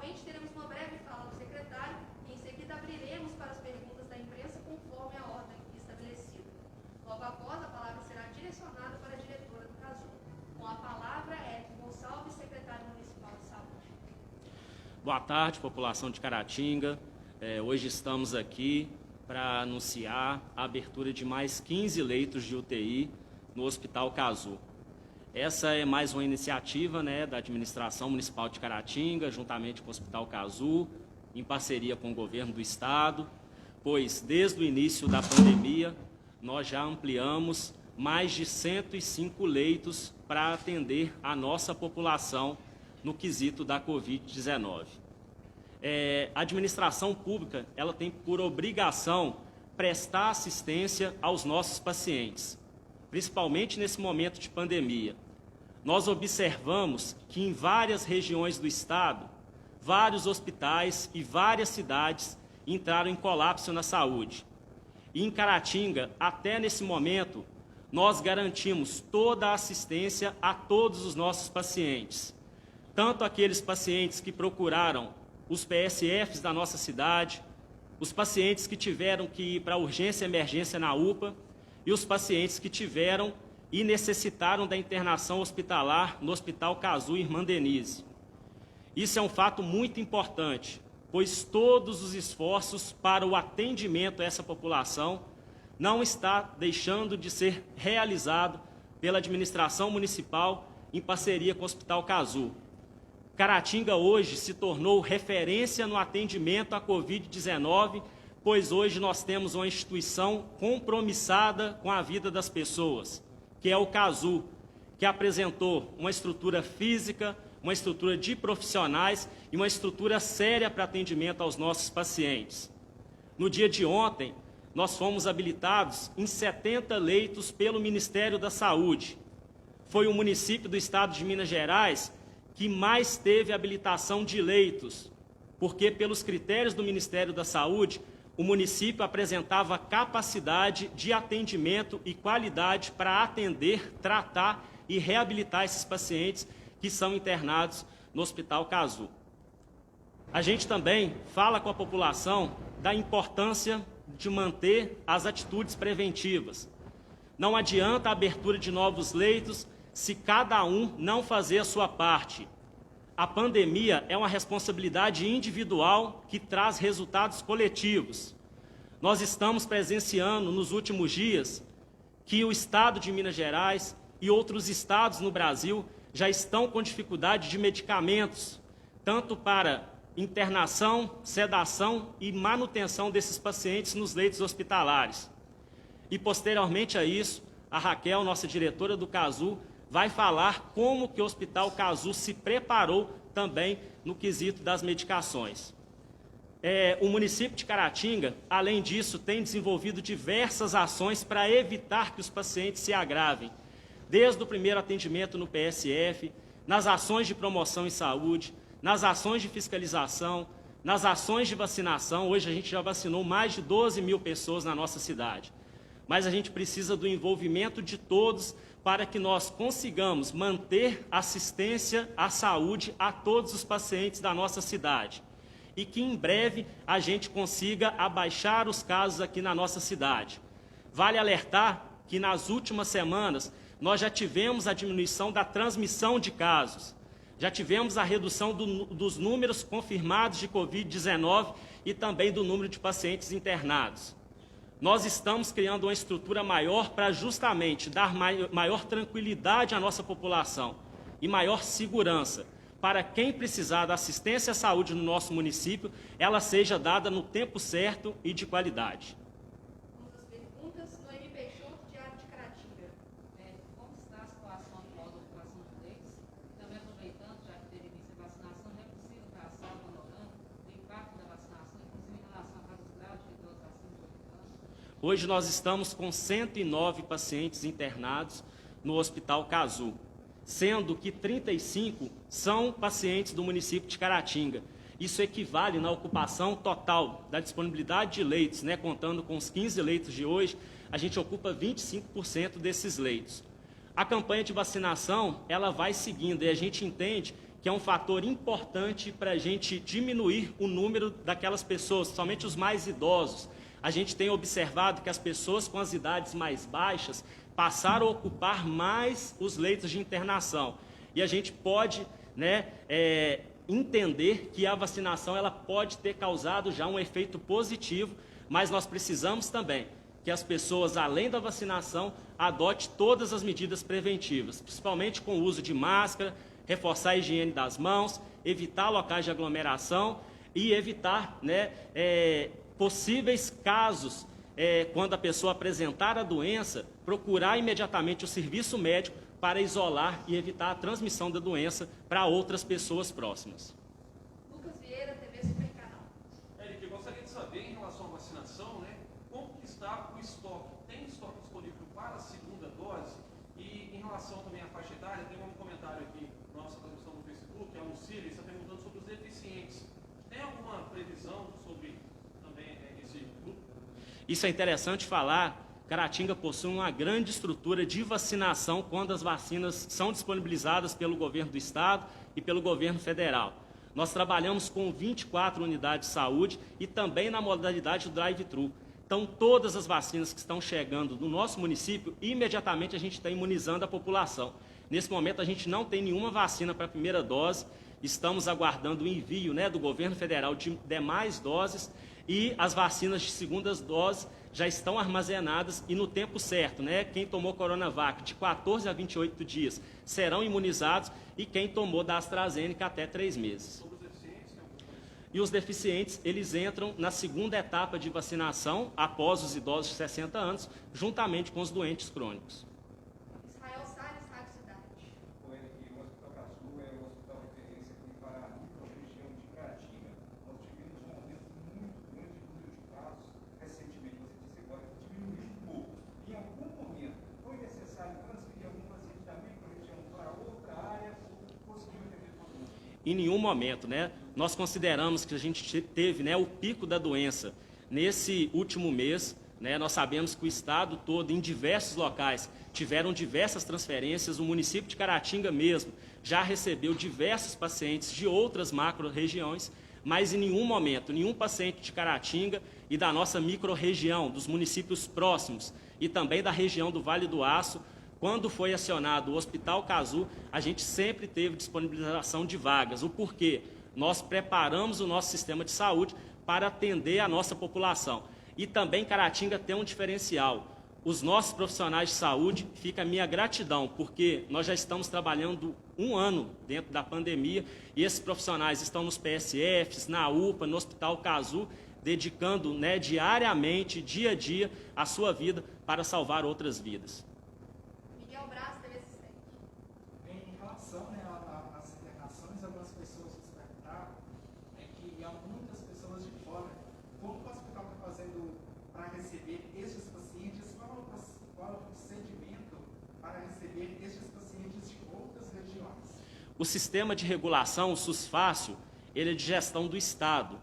Inicialmente, teremos uma breve fala do secretário e, em seguida, abriremos para as perguntas da imprensa conforme a ordem estabelecida. Logo após, a palavra será direcionada para a diretora do CASU. Com a palavra, Edson Gonçalves, secretário municipal de saúde. Boa tarde, população de Caratinga. Hoje estamos aqui para anunciar a abertura de mais 15 leitos de UTI no Hospital CASU. Essa é mais uma iniciativa, da administração municipal de Caratinga, juntamente com o Hospital CASU, em parceria com o governo do estado, pois desde o início da pandemia nós já ampliamos mais de 105 leitos para atender a nossa população no quesito da Covid-19. A administração pública ela tem por obrigação prestar assistência aos nossos pacientes, principalmente nesse momento de pandemia. Nós observamos que em várias regiões do estado, vários hospitais e várias cidades entraram em colapso na saúde. E em Caratinga, até nesse momento, nós garantimos toda a assistência a todos os nossos pacientes, tanto aqueles pacientes que procuraram os PSFs da nossa cidade, os pacientes que tiveram que ir para urgência e emergência na UPA e os pacientes que tiveram e necessitaram da internação hospitalar no Hospital CASU Irmã Denise. Isso é um fato muito importante, pois todos os esforços para o atendimento a essa população não está deixando de ser realizado pela administração municipal em parceria com o Hospital CASU. Caratinga hoje se tornou referência no atendimento à Covid-19, pois hoje nós temos uma instituição compromissada com a vida das pessoas, que é o CASU, que apresentou uma estrutura física, uma estrutura de profissionais e uma estrutura séria para atendimento aos nossos pacientes. No dia de ontem, nós fomos habilitados em 70 leitos pelo Ministério da Saúde. Foi o município do estado de Minas Gerais que mais teve habilitação de leitos, porque pelos critérios do Ministério da Saúde, o município apresentava capacidade de atendimento e qualidade para atender, tratar e reabilitar esses pacientes que são internados no Hospital CASU. A gente também fala com a população da importância de manter as atitudes preventivas. Não adianta a abertura de novos leitos se cada um não fazer a sua parte. A pandemia é uma responsabilidade individual que traz resultados coletivos. Nós estamos presenciando nos últimos dias que o estado de Minas Gerais e outros estados no Brasil já estão com dificuldade de medicamentos, tanto para internação, sedação e manutenção desses pacientes nos leitos hospitalares. E posteriormente a isso, a Raquel, nossa diretora do CASU, vai falar como que o Hospital CASU se preparou também no quesito das medicações. O município de Caratinga, além disso, tem desenvolvido diversas ações para evitar que os pacientes se agravem, desde o primeiro atendimento no PSF, nas ações de promoção em saúde, nas ações de fiscalização, nas ações de vacinação. Hoje a gente já vacinou mais de 12 mil pessoas na nossa cidade. Mas a gente precisa do envolvimento de todos para que nós consigamos manter assistência à saúde a todos os pacientes da nossa cidade. E que em breve a gente consiga abaixar os casos aqui na nossa cidade. Vale alertar que nas últimas semanas nós já tivemos a diminuição da transmissão de casos. Já tivemos a redução dos números confirmados de Covid-19 e também do número de pacientes internados. Nós estamos criando uma estrutura maior para justamente dar maior tranquilidade à nossa população e maior segurança para quem precisar da assistência à saúde no nosso município, ela seja dada no tempo certo e de qualidade. Vamos às perguntas. Noemi Peixoto, Diário de Caratinga. Como está a situação atual da ocupação de leitos? Também aproveitando, já que teve início a vacinação, é possível traçar o panorama do impacto da vacinação, inclusive em relação a casos graves de idosos acima de 8 anos? Hoje nós estamos com 109 pacientes internados no Hospital CASU, sendo que 35 são pacientes do município de Caratinga. Isso equivale na ocupação total da disponibilidade de leitos, contando com os 15 leitos de hoje, a gente ocupa 25% desses leitos. A campanha de vacinação, ela vai seguindo e a gente entende que é um fator importante para a gente diminuir o número daquelas pessoas, somente os mais idosos. A gente tem observado que as pessoas com as idades mais baixas passaram a ocupar mais os leitos de internação. E a gente pode, entender que a vacinação ela pode ter causado já um efeito positivo, mas nós precisamos também que as pessoas, além da vacinação, adotem todas as medidas preventivas, principalmente com o uso de máscara, reforçar a higiene das mãos, evitar locais de aglomeração e evitar possíveis casos, quando a pessoa apresentar a doença, procurar imediatamente o serviço médico para isolar e evitar a transmissão da doença para outras pessoas próximas. Lucas Vieira, TV Supercanal. Eric, eu gostaria de saber, em relação à vacinação, como que está o estoque? Tem estoque disponível para a segunda dose? E em relação também à faixa etária, tem um comentário aqui na nossa transmissão no Facebook, a Lucília está perguntando sobre os deficientes. Tem alguma previsão sobre também esse grupo? Isso é interessante falar. Caratinga possui uma grande estrutura de vacinação quando as vacinas são disponibilizadas pelo governo do estado e pelo governo federal. Nós trabalhamos com 24 unidades de saúde e também na modalidade do drive-thru. Então, todas as vacinas que estão chegando no nosso município, imediatamente a gente está imunizando a população. Nesse momento, a gente não tem nenhuma vacina para a primeira dose, estamos aguardando o envio do governo federal de demais doses e as vacinas de segundas doses já estão armazenadas e no tempo certo, quem tomou Coronavac de 14 a 28 dias serão imunizados e quem tomou da AstraZeneca até 3 meses. E os deficientes, eles entram na segunda etapa de vacinação após os idosos de 60 anos, juntamente com os doentes crônicos. Israel Salles, Rádio Cidade. O Hospital Cazu é o hospital referência aqui para a microrregião de Caratinga. Nós tivemos um aumento muito grande no número de casos recentemente. Você disse agora que diminuiu um pouco. Em algum momento foi necessário transferir algum paciente da microrregião para outra área ou conseguiu atender todo mundo? Em nenhum momento, nós consideramos que a gente teve o pico da doença nesse último mês. Nós sabemos que o estado todo, em diversos locais, tiveram diversas transferências. O município de Caratinga mesmo já recebeu diversos pacientes de outras macro-regiões, mas em nenhum momento, nenhum paciente de Caratinga e da nossa micro-região, dos municípios próximos e também da região do Vale do Aço, quando foi acionado o Hospital Cazu, a gente sempre teve disponibilização de vagas. O porquê? Nós preparamos o nosso sistema de saúde para atender a nossa população. E também Caratinga tem um diferencial. Os nossos profissionais de saúde, fica a minha gratidão, porque nós já estamos trabalhando 1 ano dentro da pandemia e esses profissionais estão nos PSFs, na UPA, no Hospital Cazu, dedicando diariamente, dia a dia, a sua vida para salvar outras vidas. Miguel Braz, TV Assistente. Em relação às internações, algumas pessoas nos perguntaram que há muitas pessoas de fora. Como o hospital está fazendo para receber estes pacientes? Qual é o procedimento para receber estes pacientes de outras regiões? O sistema de regulação, o SUSFácil, ele é de gestão do Estado.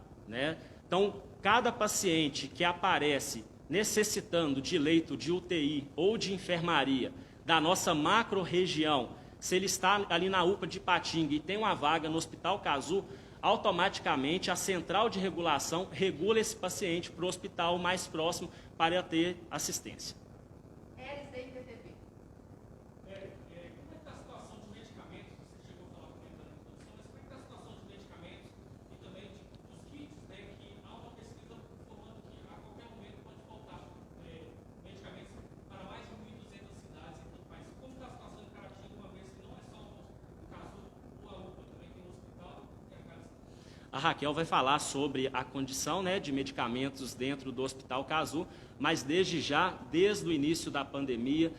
Então, cada paciente que aparece necessitando de leito de UTI ou de enfermaria da nossa macro-região, se ele está ali na UPA de Ipatinga e tem uma vaga no Hospital Cazu, automaticamente a central de regulação regula esse paciente para o hospital mais próximo para ter assistência. Elis da IPTV. Como é que está a situação de medicamentos? Você chegou a falar comigo na introdução, mas como é que está a situação de medicamentos e também dos kits, que há uma pesquisa informando que a qualquer momento pode faltar medicamentos para mais de 1.200 cidades em todo o país. Como está a situação de Caratinga, uma vez que não é só o caso do UPA, também tem o hospital e a casa? A Raquel vai falar sobre a condição de medicamentos dentro do Hospital Cazu, mas desde o início da pandemia,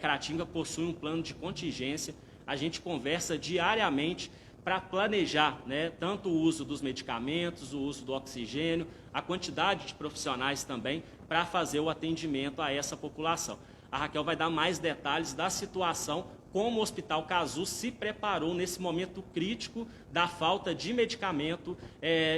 Caratinga possui um plano de contingência. A gente conversa diariamente para planejar tanto o uso dos medicamentos, o uso do oxigênio, a quantidade de profissionais também para fazer o atendimento a essa população. A Raquel vai dar mais detalhes da situação, como o Hospital Cazu se preparou nesse momento crítico da falta de medicamento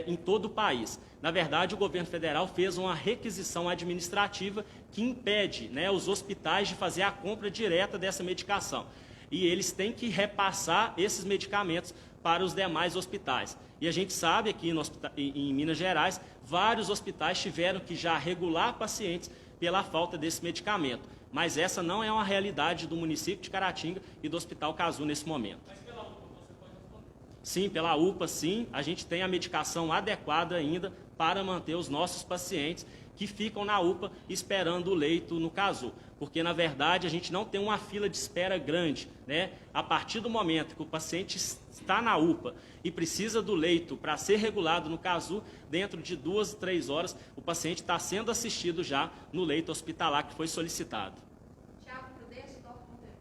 em todo o país. Na verdade, o governo federal fez uma requisição administrativa que impede os hospitais de fazer a compra direta dessa medicação. E eles têm que repassar esses medicamentos para os demais hospitais. E a gente sabe aqui em Minas Gerais, vários hospitais tiveram que já regular pacientes pela falta desse medicamento. Mas essa não é uma realidade do município de Caratinga e do Hospital Cazu nesse momento. Mas pela UPA você pode responder? Sim, pela UPA, sim, a gente tem a medicação adequada ainda para manter os nossos pacientes que ficam na UPA esperando o leito no Cazu. Porque, na verdade, a gente não tem uma fila de espera grande, né? A partir do momento que o paciente está na UPA e precisa do leito para ser regulado no Cazu, dentro de 2, 3 horas, o paciente está sendo assistido já no leito hospitalar que foi solicitado. Tiago Prudêncio, Dr. Monteiro.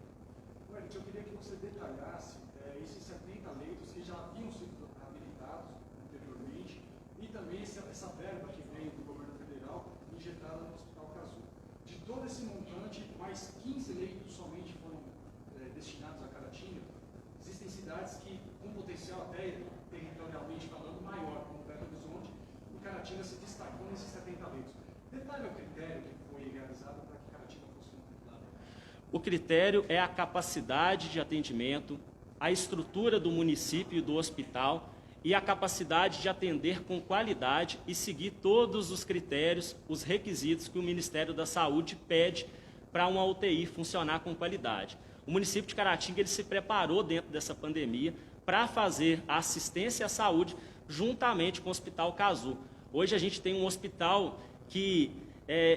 Wellington, eu queria que você detalhasse esses 70 leitos que já haviam sido habilitados anteriormente e também essa verba que vem do governo federal injetada no Hospital Cazu. De todo esse montante, mais 15 leitos somente foram destinados a Caratinga. Existem cidades que, com potencial até territorialmente falando, maior, como Belo Horizonte, e Caratinga se destacou nesses 70 leitos. Detalhe o critério que foi realizado para que Caratinga fosse contemplada. O critério é a capacidade de atendimento, a estrutura do município e do hospital e a capacidade de atender com qualidade e seguir todos os critérios, os requisitos que o Ministério da Saúde pede para uma UTI funcionar com qualidade. O município de Caratinga ele se preparou dentro dessa pandemia para fazer a assistência à saúde juntamente com o Hospital Cazu. Hoje a gente tem um hospital que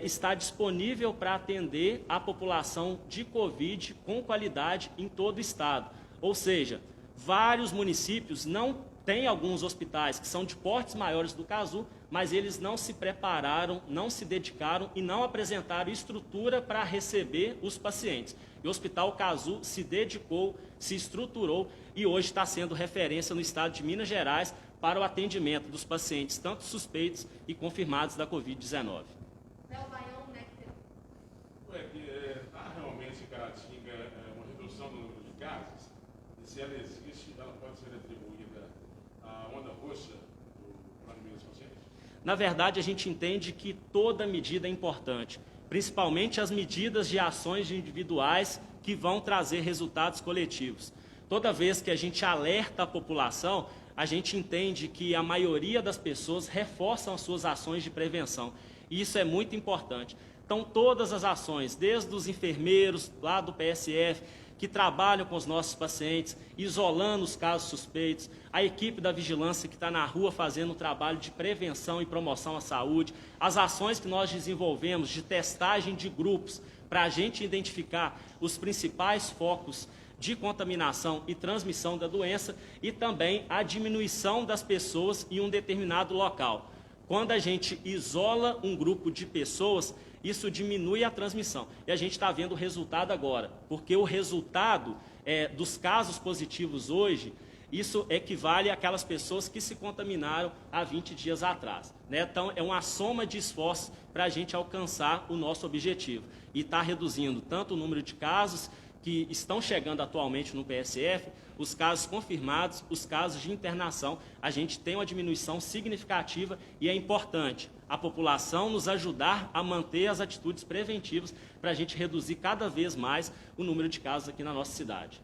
está disponível para atender a população de Covid com qualidade em todo o estado. Ou seja, vários municípios não têm alguns hospitais que são de portes maiores do Cazu, mas eles não se prepararam, não se dedicaram e não apresentaram estrutura para receber os pacientes. E o Hospital Cazu se dedicou, se estruturou e hoje está sendo referência no estado de Minas Gerais para o atendimento dos pacientes, tanto suspeitos e confirmados da Covid-19. Léo Baião, Nectar. Há realmente em Caratinga uma redução do número de casos? E se ela existe, ela pode ser atribuída à onda roxa do Plano de Minas Conscientes? Na verdade, a gente entende que toda medida é importante, principalmente as medidas de ações individuais que vão trazer resultados coletivos. Toda vez que a gente alerta a população, a gente entende que a maioria das pessoas reforçam as suas ações de prevenção. E isso é muito importante. Então, todas as ações, desde os enfermeiros lá do PSF, que trabalham com os nossos pacientes, isolando os casos suspeitos, a equipe da vigilância que está na rua fazendo um trabalho de prevenção e promoção à saúde, as ações que nós desenvolvemos de testagem de grupos para a gente identificar os principais focos de contaminação e transmissão da doença e também a diminuição das pessoas em um determinado local. Quando a gente isola um grupo de pessoas, isso diminui a transmissão. E a gente está vendo o resultado agora, porque o resultado dos casos positivos hoje, isso equivale àquelas pessoas que se contaminaram há 20 dias atrás, né? Então, é uma soma de esforços para a gente alcançar o nosso objetivo. E está reduzindo tanto o número de casos que estão chegando atualmente no PSF, os casos confirmados, os casos de internação, a gente tem uma diminuição significativa e é importante a população nos ajudar a manter as atitudes preventivas para a gente reduzir cada vez mais o número de casos aqui na nossa cidade.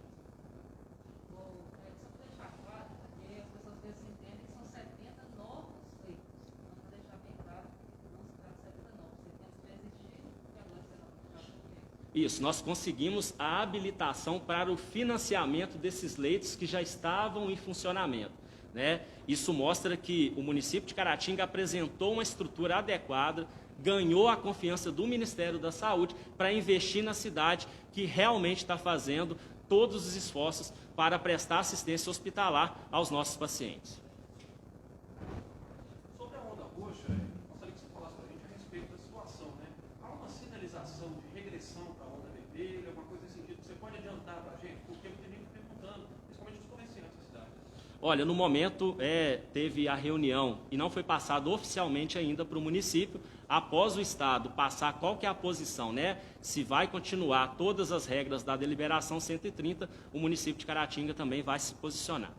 Só para deixar claro, porque as pessoas às vezes entendem que são 70 novos leitos. Então, para deixar bem claro, não se trata de 70 novos. 70 já existiram e agora serão. Isso, nós conseguimos a habilitação para o financiamento desses leitos que já estavam em funcionamento, né? Isso mostra que o município de Caratinga apresentou uma estrutura adequada, ganhou a confiança do Ministério da Saúde para investir na cidade que realmente está fazendo todos os esforços para prestar assistência hospitalar aos nossos pacientes. Sobre a onda roxa, gostaria que você falasse para a gente a respeito da situação, né? Há uma sinalização de regressão para a onda vermelha, alguma coisa nesse sentido que você pode adiantar para a gente? Porque tem gente perguntando, principalmente os comerciantes da cidade. Olha, no momento teve a reunião e não foi passado oficialmente ainda para o município, após o Estado passar qual que é a posição, né? Se vai continuar todas as regras da deliberação 130, o município de Caratinga também vai se posicionar.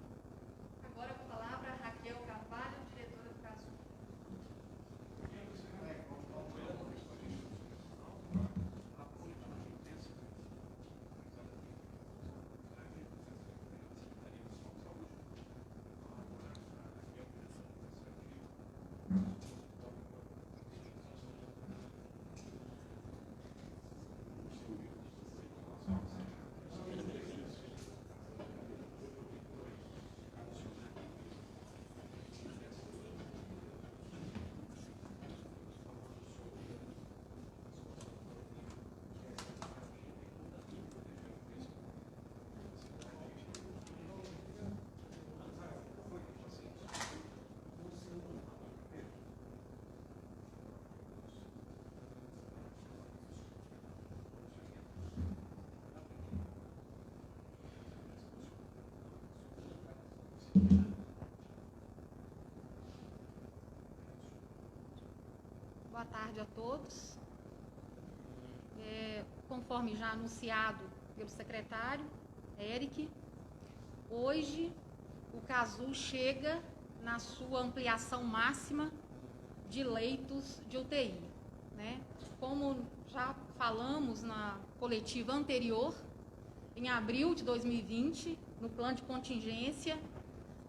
Agora com a palavra, Raquel Carvalho, diretora do Cazu. boa tarde a todos. Conforme já anunciado pelo secretário Eric, hoje o CASU chega na sua ampliação máxima de leitos de UTI, né? Como já falamos na coletiva anterior, em abril de 2020, no plano de contingência,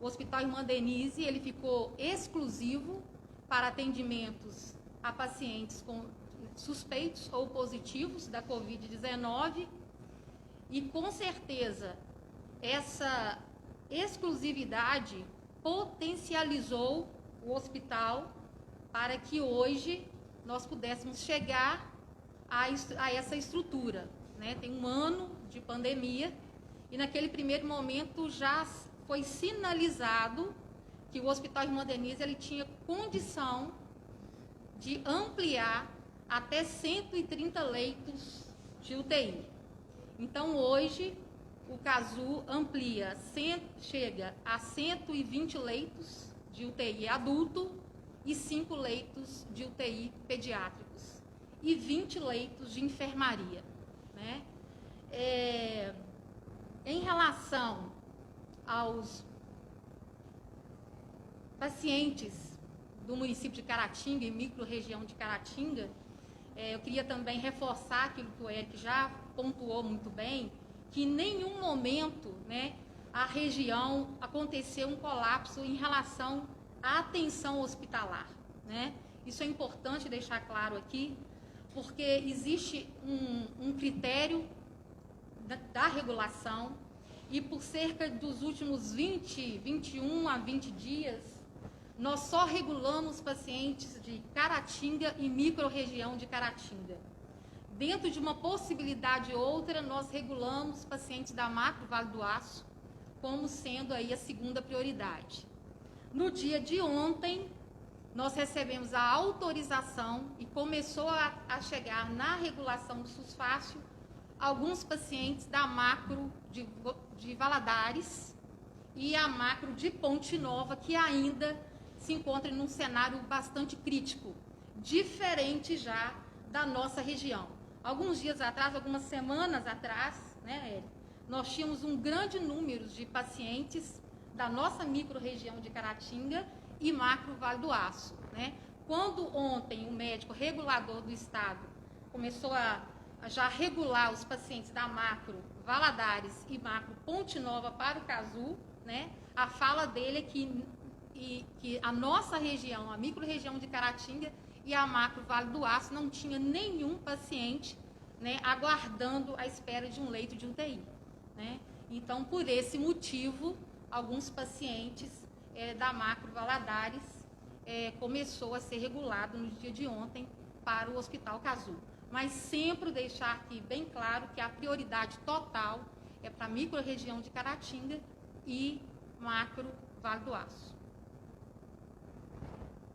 o Hospital Irmã Denise ele ficou exclusivo para atendimentos a pacientes com suspeitos ou positivos da Covid-19 e, com certeza, essa exclusividade potencializou o hospital para que hoje nós pudéssemos chegar a essa estrutura, né? Tem um ano de pandemia e naquele primeiro momento já foi sinalizado que o Hospital Irmã Denise ele tinha condição de ampliar até 130 leitos de UTI. Então, hoje, o CASU amplia, chega a 120 leitos de UTI adulto e 5 leitos de UTI pediátricos e 20 leitos de enfermaria, né? Em relação aos pacientes do município de Caratinga e micro-região de Caratinga, eu queria também reforçar aquilo que o Eric já pontuou muito bem, que em nenhum momento, né, a região aconteceu um colapso em relação à atenção hospitalar, né? Isso é importante deixar claro aqui, porque existe um critério da regulação e por cerca dos últimos 21 a 20 dias, nós só regulamos pacientes de Caratinga e micro-região de Caratinga. Dentro de uma possibilidade ou outra, nós regulamos pacientes da macro Vale do Aço, como sendo aí a segunda prioridade. No dia de ontem, nós recebemos a autorização e começou a chegar na regulação do SUSFácil alguns pacientes da macro de Valadares e a macro de Ponte Nova, que ainda se encontra em um cenário bastante crítico, diferente já da nossa região. Alguns dias atrás, algumas semanas atrás, né, Érico, nós tínhamos um grande número de pacientes da nossa micro-região de Caratinga e macro Vale do Aço, né? Quando ontem o médico regulador do estado começou a já regular os pacientes da macro Valadares e macro Ponte Nova para o CASU, né? A fala dele é que a nossa região, a micro-região de Caratinga e a macro Vale do Aço não tinha nenhum paciente, né, aguardando a espera de um leito de UTI, né? Então, por esse motivo, alguns pacientes da macro Valadares começou a ser regulado no dia de ontem para o Hospital CASU. Mas sempre deixar aqui bem claro que a prioridade total é para a micro-região de Caratinga e macro Vale do Aço.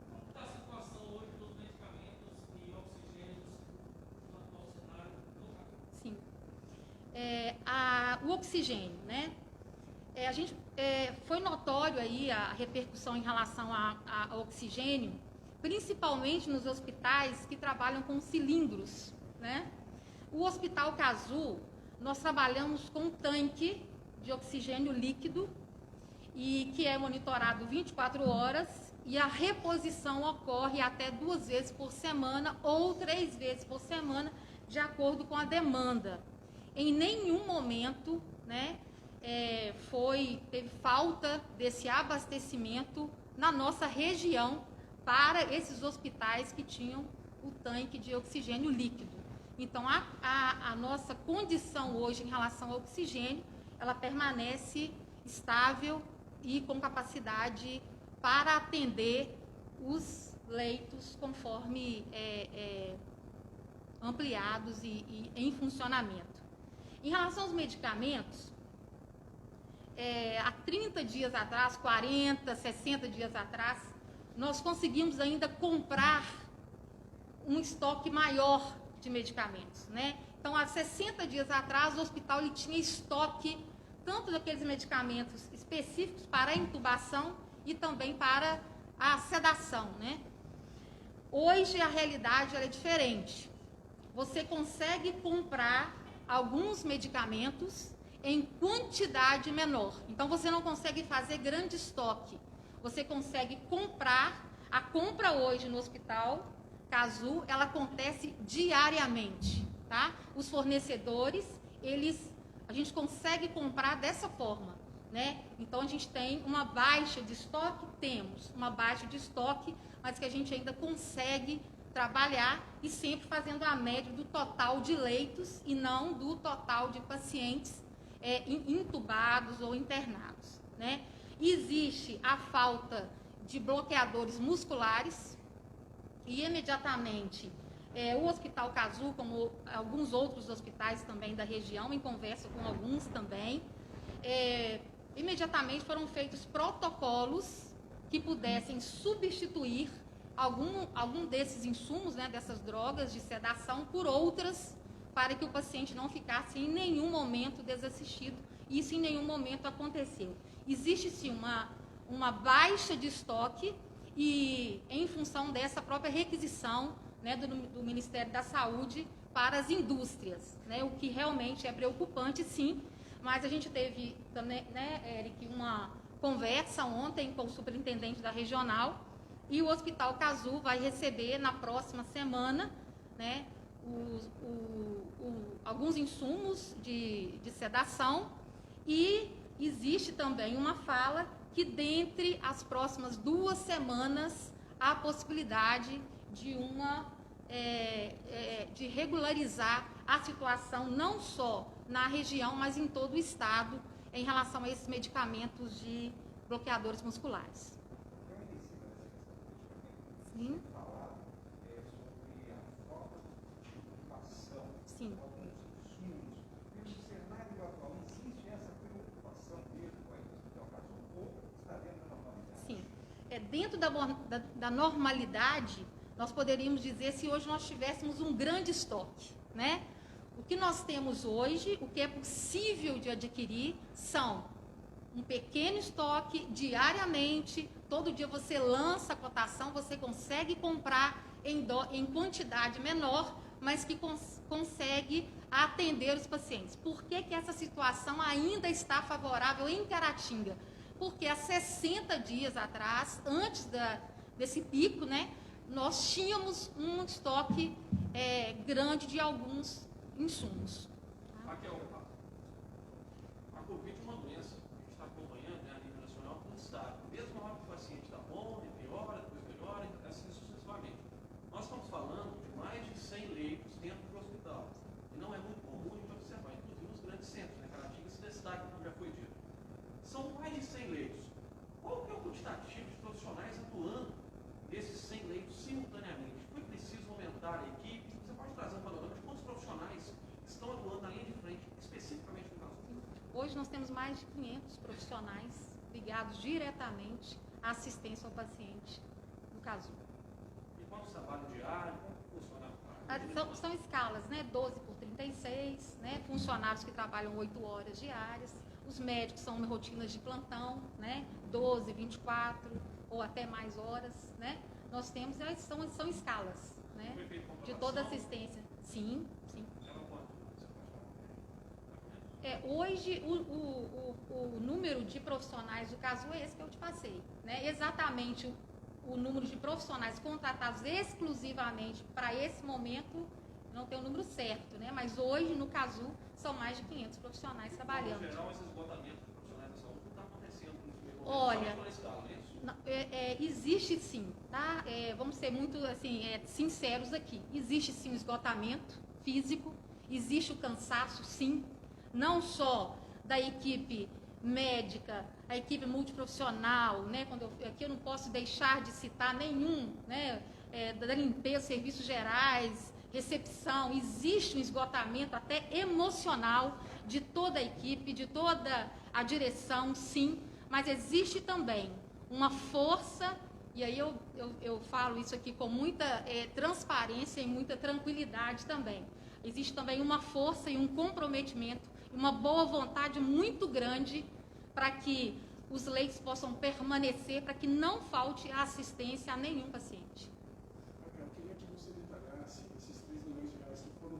Como está a situação hoje dos medicamentos e oxigênios no atual cenário do CASU? Sim. O oxigênio, né? A gente foi notório aí a repercussão em relação ao oxigênio, principalmente nos hospitais que trabalham com cilindros, né? O Hospital CASU, nós trabalhamos com um tanque de oxigênio líquido e que é monitorado 24 horas e a reposição ocorre até 2 vezes por semana ou 3 vezes por semana, de acordo com a demanda. Em nenhum momento, né, teve falta desse abastecimento na nossa região para esses hospitais que tinham o tanque de oxigênio líquido. Então, a nossa condição hoje em relação ao oxigênio, ela permanece estável e com capacidade para atender os leitos conforme ampliados e em funcionamento. Em relação aos medicamentos, há 30 dias atrás, 40, 60 dias atrás, nós conseguimos ainda comprar um estoque maior de medicamentos, né? Então, há 60 dias atrás, o hospital ele tinha estoque tanto daqueles medicamentos específicos para a intubação e também para a sedação, né? Hoje a realidade ela é diferente. Você consegue comprar alguns medicamentos em quantidade menor. Então você não consegue fazer grande estoque. Você consegue comprar. A compra hoje no Hospital Cazu, ela acontece diariamente, tá? Os fornecedores, a gente consegue comprar dessa forma, né? Então a gente tem uma baixa de estoque, temos uma baixa de estoque, mas que a gente ainda consegue trabalhar e sempre fazendo a média do total de leitos e não do total de pacientes intubados ou internados, né? Existe a falta de bloqueadores musculares e imediatamente o Hospital Cazu, como alguns outros hospitais também da região, em conversa com alguns também, imediatamente foram feitos protocolos que pudessem substituir algum desses insumos, né, dessas drogas de sedação por outras, para que o paciente não ficasse em nenhum momento desassistido. Isso em nenhum momento aconteceu. Existe sim uma baixa de estoque e em função dessa própria requisição, né, do Ministério da Saúde para as indústrias, né, o que realmente é preocupante, sim, mas a gente teve também, né, Eric, uma conversa ontem com o superintendente da regional e o Hospital Cazu vai receber na próxima semana, né, alguns insumos de sedação e existe também uma fala que dentre as próximas 2 semanas há a possibilidade de regularizar a situação não só na região, mas em todo o estado em relação a esses medicamentos de bloqueadores musculares. Sim. Sobre a falta de preocupação Sim. com alguns insumos. E no cenário atual, existe essa preocupação mesmo com o Hospital Cazu ou está dentro da normalidade? Sim. Dentro da normalidade, nós poderíamos dizer se hoje nós tivéssemos um grande estoque, né? O que nós temos hoje, o que é possível de adquirir, são um pequeno estoque diariamente. Todo dia você lança a cotação, você consegue comprar em quantidade menor, mas que consegue atender os pacientes. Por que essa situação ainda está favorável em Caratinga? Porque há 60 dias atrás, antes desse pico, né, nós tínhamos um estoque grande de alguns insumos. Raquel, a Covid é uma doença que a gente está acompanhando, né, a nível nacional, no estado. Mesmo na hora que o paciente está bom, ele piora, depois melhora, assim sucessivamente. Nós estamos falando de mais de 100 leitos dentro do hospital. E não é muito comum a gente observar, inclusive nos grandes centros, né? Caratinga se destaca, como já foi dito. São mais de 100 leitos. Qual que é o quantitativo de profissionais atuando nesses 100 leitos simultaneamente? Foi preciso aumentar a equipe? Você pode trazer um panorama de quantos profissionais estão atuando na linha de frente, especificamente no caso? Hoje nós temos mais de 500 profissionais ligados diretamente à assistência ao paciente no Cazu. E quantos trabalhos diários? Como funciona? São escalas, né? 12 por 36, né? Funcionários que trabalham 8 horas diárias. Os médicos são rotinas de plantão, né? 12, 24 ou até mais horas, né? Nós temos, são escalas, né? De toda assistência. Sim, sim. Hoje, o número de profissionais do Cazu é esse que eu te passei, né? Exatamente o número de profissionais contratados exclusivamente para esse momento, não tem o número certo, né? Mas hoje, no Cazu, são mais de 500 profissionais trabalhando. No geral, esse esgotamento de profissionais da saúde não está acontecendo nesse momento. Olha, existe sim, tá? Vamos ser muito assim, sinceros aqui. Existe sim o esgotamento físico, existe o cansaço, sim, não só da equipe médica, a equipe multiprofissional, né? Aqui eu não posso deixar de citar nenhum, né? Da limpeza, serviços gerais, recepção. Existe um esgotamento até emocional de toda a equipe, de toda a direção, sim, mas existe também uma força, e aí eu falo isso aqui com muita transparência e muita tranquilidade também. Existe também uma força e um comprometimento, uma boa vontade muito grande para que os leitos possam permanecer, para que não falte assistência a nenhum paciente.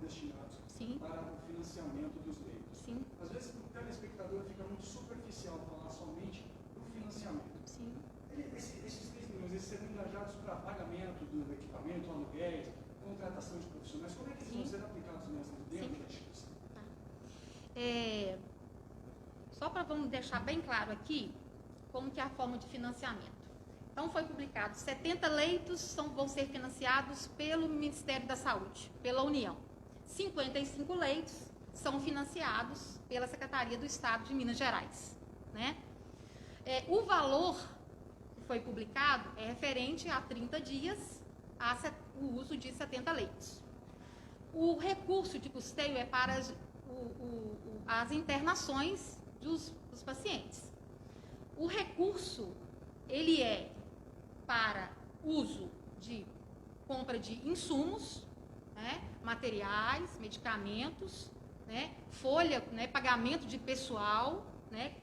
destinados Sim. para o financiamento dos leitos. Sim. Às vezes o telespectador fica muito superficial falar somente do financiamento. Sim. Esses 3 milhões, eles serão engajados para pagamento do equipamento, aluguéis, contratação de profissionais, como é que eles vão ser aplicados dentro da instituição? Só para vamos deixar bem claro aqui como que é a forma de financiamento. Então foi publicado 70 leitos vão ser financiados pelo Ministério da Saúde, pela União. 55 leitos são financiados pela Secretaria do Estado de Minas Gerais, né? O valor que foi publicado é referente a 30 dias o uso de 70 leitos. O recurso de custeio é para as internações dos pacientes. O recurso, ele é para uso de compra de insumos, né, materiais, medicamentos, né, folha, né, pagamento de pessoal, né,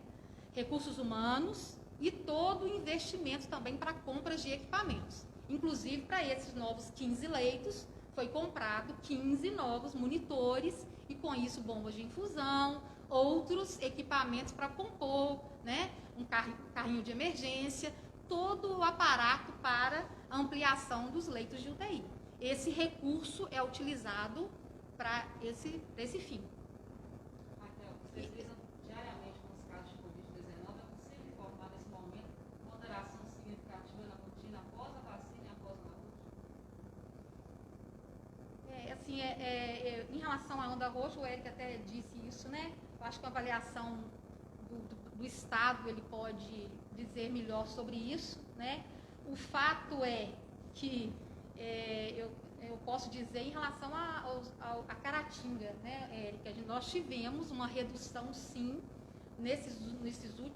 recursos humanos e todo o investimento também para compras de equipamentos. Inclusive, para esses novos 15 leitos, foi comprado 15 novos monitores e, com isso, bombas de infusão, outros equipamentos para compor, né, um carrinho de emergência, todo o aparato para ampliação dos leitos de UTI. Esse recurso é utilizado para esse fim. Raquel, vocês lidam diariamente com os casos de Covid-19. É possível informar nesse momento moderação significativa na rotina após a vacina e após a outra? Em relação à onda roxa, o Eric até disse isso, né? Eu acho que a avaliação do Estado, ele pode dizer melhor sobre isso, né? O fato é que eu posso dizer em relação a Caratinga, né, Érica, nós tivemos uma redução, sim,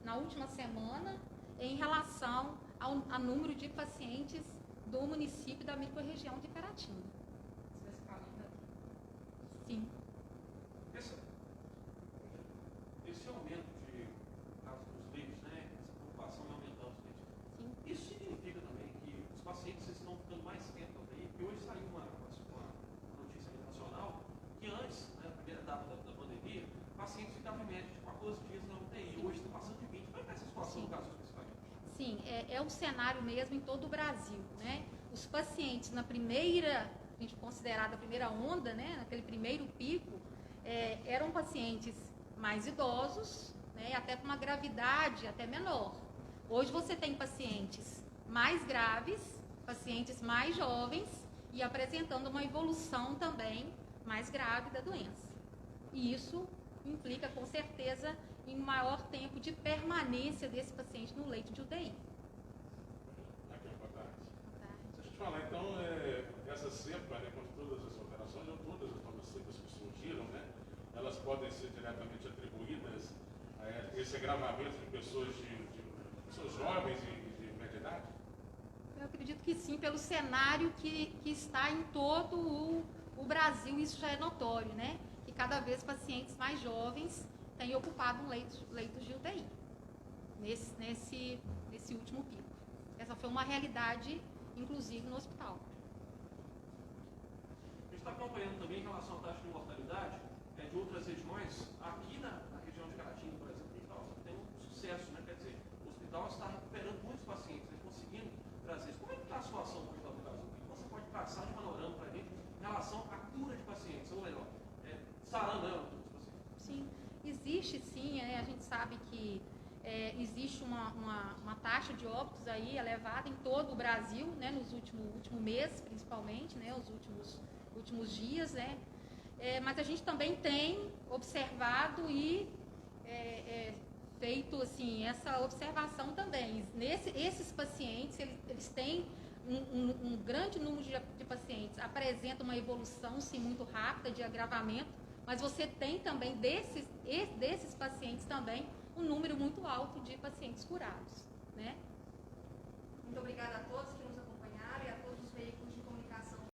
na última semana, em relação ao número de pacientes do município da microrregião de Caratinga. Especificamente aqui. Sim. Esse aumento de casos dos leitos, né, essa preocupação em aumentar os leitos, Sim. isso significa também que os pacientes estão ficando mais tempo na UTI, porque hoje saiu uma notícia nacional que antes, né, na primeira etapa da pandemia, pacientes ficavam em média de 14 dias na UTI, hoje está passando de 20. Como é que é essa situação no caso especificamente? Sim, é um cenário mesmo em todo o Brasil, né? Os pacientes na primeira, a gente considerada a primeira onda, né, naquele primeiro pico, eram pacientes mais idosos, né, até com uma gravidade até menor. Hoje você tem pacientes mais graves, pacientes mais jovens e apresentando uma evolução também mais grave da doença. E isso implica, com certeza, em maior tempo de permanência desse paciente no leito de UTI. Aqui, boa tarde. Deixa eu te falar, então, essa cepa, né, com todas as alterações, ou todas as novas cepas que surgiram, né, elas podem ser diretamente atribuídas a esse agravamento de pessoas jovens e de média idade? Eu acredito que sim, pelo cenário que está em todo o Brasil, isso já é notório, né? Que cada vez pacientes mais jovens têm ocupado leitos de UTI, nesse último pico. Essa foi uma realidade, inclusive, no hospital. A gente está acompanhando também em relação à taxa de mortalidade de outras regiões. Aqui na região de Caratinga, por exemplo, tem um sucesso, né? Quer dizer, o hospital está recuperando muitos pacientes, né, conseguindo trazer. Como é que está a situação do Hospital do Brasil? O que você pode traçar de panorama para a gente em relação à cura de pacientes, ou melhor, sarando dos pacientes? Sim, existe sim, a gente sabe que existe uma taxa de óbitos aí elevada em todo o Brasil, né, nos último mês, principalmente, né, os últimos dias, né, mas a gente também tem observado e feito assim, essa observação também. Esses pacientes, eles têm um grande número de pacientes, apresentam uma evolução sim, muito rápida de agravamento, mas você tem também desses pacientes também um número muito alto de pacientes curados, né? Muito obrigada a todos.